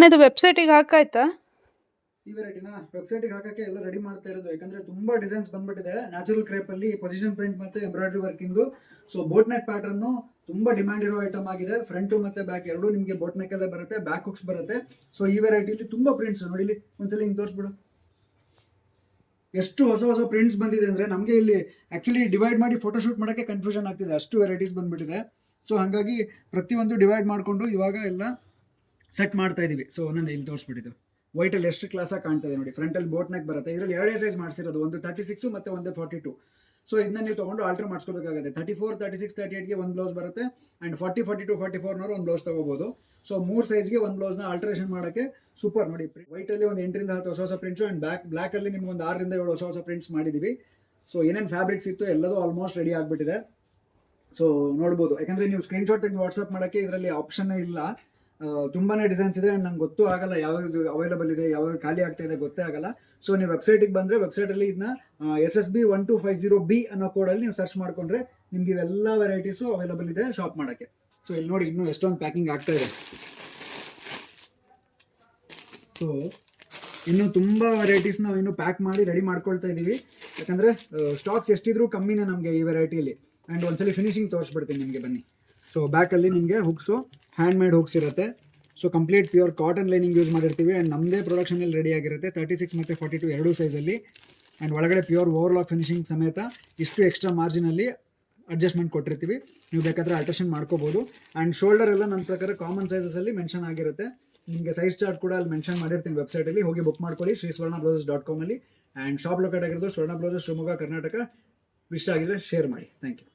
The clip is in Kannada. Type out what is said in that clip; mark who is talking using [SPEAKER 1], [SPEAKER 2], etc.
[SPEAKER 1] ಅಣ್ಣ ಇದು ವೆಬ್ಸೈಟಿಗೆ ಹಾಕಾಯ್ತಾ?
[SPEAKER 2] ಈ ವೆರೈಟಿನ ವೆಬ್ಸೈಟಿಗೆ ಹಾಕಕ್ಕೆ ಎಲ್ಲ ರೆಡಿ ಮಾಡ್ತಾ ಇರೋದು. ಯಾಕಂದ್ರೆ ತುಂಬಾ ಡಿಸೈನ್ಸ್ ಬಂದ್ಬಿಟ್ಟಿದೆ ನ್ಯಾಚುರಲ್ ಕ್ರೇಪ್ ಅಲ್ಲಿ, ಪೊಸಿಷನ್ ಪ್ರಿಂಟ್ ಮತ್ತೆ ಎಂಬ್ರಾಯ್ಡ್ರಿ ವರ್ಕ್ ಇಂದು. ಸೊ ಬೋಟ್ ನೆಕ್ ಪ್ಯಾಟರ್ನ್ ತುಂಬಾ ಡಿಮ್ಯಾಂಡ್ ಇರೋ ಐಟಮ್ ಆಗಿದೆ. ಫ್ರಂಟ್ ಮತ್ತೆ ಬ್ಯಾಕ್ ಎರಡು ನಿಮಗೆ ಬೋಟ್ ನೆಕ್ ಅಲ್ಲೇ ಬರುತ್ತೆ, ಬ್ಯಾಕ್ ಹುಕ್ಸ್ ಬರುತ್ತೆ. ಸೊ ಈ ವೆರೈಟಿಲಿ ತುಂಬಾ ಪ್ರಿಂಟ್ಸ್ ನೋಡಿ, ಇಲ್ಲಿ ಒಂದ್ಸಲ ಹಿಂಗೆ ತೋರಿಸ್ಬಿಡು. ಎಷ್ಟು ಹೊಸ ಹೊಸ ಪ್ರಿಂಟ್ಸ್ ಬಂದಿದೆ ಅಂದ್ರೆ ನಮಗೆ ಇಲ್ಲಿ ಆಕ್ಚುಲಿ ಡಿವೈಡ್ ಮಾಡಿ ಫೋಟೋಶೂಟ್ ಮಾಡೋಕ್ಕೆ ಕನ್ಫ್ಯೂಷನ್ ಆಗ್ತಿದೆ, ಅಷ್ಟು ವೆರೈಟೀಸ್ ಬಂದ್ಬಿಟ್ಟಿದೆ. ಸೊ ಹಾಗಾಗಿ ಪ್ರತಿಯೊಂದು ಡಿವೈಡ್ ಮಾಡಿಕೊಂಡು ಇವಾಗ ಎಲ್ಲ ಸೆಟ್ ಮಾಡ್ತಾ ಇದೀವಿ. ಸೊ ಒಂದೊಂದು ಇಲ್ಲಿ ತೋರಿಸ್ಬಿಟ್ಟಿದ್ದು ವೈಟಲ್ಲಿ ಎಷ್ಟು ಕ್ಲಾಸಾಗಿ ಕಾಣ್ತಾ ಇದೆ ನೋಡಿ. ಫ್ರಂಟಲ್ಲಿ ಬೋಟ್ ನೆಕ್ ಬರುತ್ತೆ, ಇದರಲ್ಲಿ ಎರಡೇ ಸೈಜ್ ಮಾಡಿಸಿರೋದು, ಒಂದು 36 ಮತ್ತೆ ಒಂದು 42. ಸೊ ಇದನ್ನ ನೀವು ತೊಗೊಂಡು ಆಲ್ಟರ್ ಮಾಡಿಸ್ಕೋಬೇಕಾಗುತ್ತೆ. 34, 36, 38ಗೆ ಒಂದು ಬ್ಲೌಸ್ ಬರುತ್ತೆ, ಆ್ಯಂಡ್ 40, 42, 44ನವರು ಒಂದು ಬ್ಲೌಸ್ ತೊಗೋಬೋದು. ಸೊ 3 ಸೈಜ್ಗೆ ಒಂದು ಬ್ಲೌಸ್ನ ಆಲ್ಟ್ರೇಷನ್ ಮಾಡೋಕ್ಕೆ ಸೂಪರ್ ನೋಡಿ. ವೈಟಲ್ಲಿ ಒಂದು 8 ರಿಂದ 10 ಹೊಸ ಹೊಸ ಪ್ರಿಂಟ್ಸು, ಆ್ಯಂಡ್ ಬ್ಲ್ಯಾಕಲ್ಲಿ ನಿಮ್ಗೆ ಒಂದು 6 ರಿಂದ 7 ಹೊಸ ಹೊಸ ಪ್ರಿಂಟ್ಸ್ ಮಾಡಿದ್ದೀವಿ. ಸೊ ಏನೇನು ಫ್ಯಾಬ್ರಿಕ್ಸ್ ಇತ್ತು ಎಲ್ಲದೂ ಆಲ್ಮೋಸ್ಟ್ ರೆಡಿ ಆಗಿಬಿಟ್ಟಿದೆ. ಸೊ ನೋಡ್ಬೋದು, ಯಾಕಂದರೆ ನೀವು ಸ್ಕ್ರೀನ್ಶಾಟ್ ತೆಗೆದು ವಾಟ್ಸಪ್ ಮಾಡೋಕ್ಕೆ ಇದರಲ್ಲಿ ಆಪ್ಷನ್ ಇಲ್ಲ. ತುಂಬಾ ಡಿಸೈನ್ಸ್ ಇದೆ, ಆ್ಯಂಡ್ ನಂಗೆ ಗೊತ್ತೂ ಆಗಲ್ಲ ಯಾವುದು ಅವೈಲೇಬಲ್ ಇದೆ, ಯಾವ್ದು ಖಾಲಿ ಆಗ್ತಾ ಇದೆ ಗೊತ್ತೇ ಆಗಲ್ಲ. ಸೊ ನೀವು ವೆಬ್ಸೈಟಿಗೆ ಬಂದರೆ ವೆಬ್ಸೈಟಲ್ಲಿ ಇದನ್ನ SSB 1250B ಅನ್ನೋ ಕೋಡಲ್ಲಿ ನೀವು ಸರ್ಚ್ ಮಾಡಿಕೊಂಡ್ರೆ ನಿಮ್ಗೆ ಇವೆಲ್ಲ ವೆರೈಟೀಸು ಅವೈಲೇಬಲ್ ಇದೆ ಶಾಪ್ ಮಾಡೋಕ್ಕೆ. ಸೊ ಇಲ್ಲಿ ನೋಡಿ ಇನ್ನೂ ಎಷ್ಟೊಂದು ಪ್ಯಾಕಿಂಗ್ ಆಗ್ತಾ ಇದೆ. ಸೊ ಇನ್ನೂ ತುಂಬ ವೆರೈಟೀಸ್ ನಾವು ಇನ್ನೂ ಪ್ಯಾಕ್ ಮಾಡಿ ರೆಡಿ ಮಾಡ್ಕೊಳ್ತಾ ಇದ್ದೀವಿ. ಯಾಕಂದರೆ ಸ್ಟಾಕ್ಸ್ ಎಷ್ಟಿದ್ರೂ ಕಮ್ಮಿನೇ ನಮಗೆ ಈ ವೆರೈಟಿಲಿ. ಆ್ಯಂಡ್ ಒಂದ್ಸಲಿ ಫಿನಿಶಿಂಗ್ ತೋರಿಸ್ಬಿಡ್ತೀನಿ ನಿಮಗೆ, ಬನ್ನಿ. ಸೊ ಬ್ಯಾಕಲ್ಲಿ ನಿಮಗೆ ಹುಕ್ಸು ಹ್ಯಾಂಡ್ ಮೇಡ್ ಹುಕ್ಸ್ ಇರುತ್ತೆ. So complete pure cotton lining use ಮಾಡಿರ್ತೀವಿ, ಆ್ಯಂಡ್ ನಮ್ಮದೇ ಪ್ರೊಡಕ್ಷನಲ್ಲಿ ರೆಡಿ ಆಗಿರುತ್ತೆ. 36 ಮತ್ತು 42 ಎರಡೂ ಸೈಜಲ್ಲಿ, ಆ್ಯಂಡ್ ಒಳಗಡೆ ಪ್ಯೂರ್ ಓವರ್ಲಾಕ್ ಫಿನಿಶಿಂಗ್ ಸಮೇತ ಇಷ್ಟು ಎಕ್ಸ್ಟ್ರಾ ಮಾರ್ಜಿನಲ್ಲಿ ಅಡ್ಜಸ್ಟ್ಮೆಂಟ್ ಕೊಟ್ಟಿರ್ತೀವಿ. ನೀವು ಬೇಕಾದರೆ ಆಲ್ಟ್ರೇಷನ್ ಮಾಡ್ಕೋಬೋದು. ಆ್ಯಂಡ್ ಶೋಲ್ಡರ್ ಎಲ್ಲ ನನ್ನ ಪ್ರಕಾರ ಕಾಮನ್ ಸೈಜಸಲ್ಲಿ ಮೆನ್ಷನ್ ಆಗಿರುತ್ತೆ. ನಿಮಗೆ ಸೈಜ್ ಚಾರ್ಟ್ ಕೂಡ ಅಲ್ಲಿ ಮೆನ್ಷನ್ ಮಾಡಿರ್ತೀನಿ ವೆಬ್ಸೈಟಲ್ಲಿ, ಹೋಗಿ ಬುಕ್ ಮಾಡ್ಕೊಳ್ಳಿ sriswarnablauses.com ಅಲ್ಲಿ. ಆ್ಯಂಡ್ ಶಾಪ್ ಲೊಕೇಟ್ ಆಗಿರೋದು ಸ್ವರ್ಣ ಬ್ಲೌಸಸ್, ಶಿವಮೊಗ್ಗ, ಕರ್ನಾಟಕ. ಇಷ್ಟ ಆಗಿದ್ರೆ ಶೇರ್ ಮಾಡಿ. Thank you.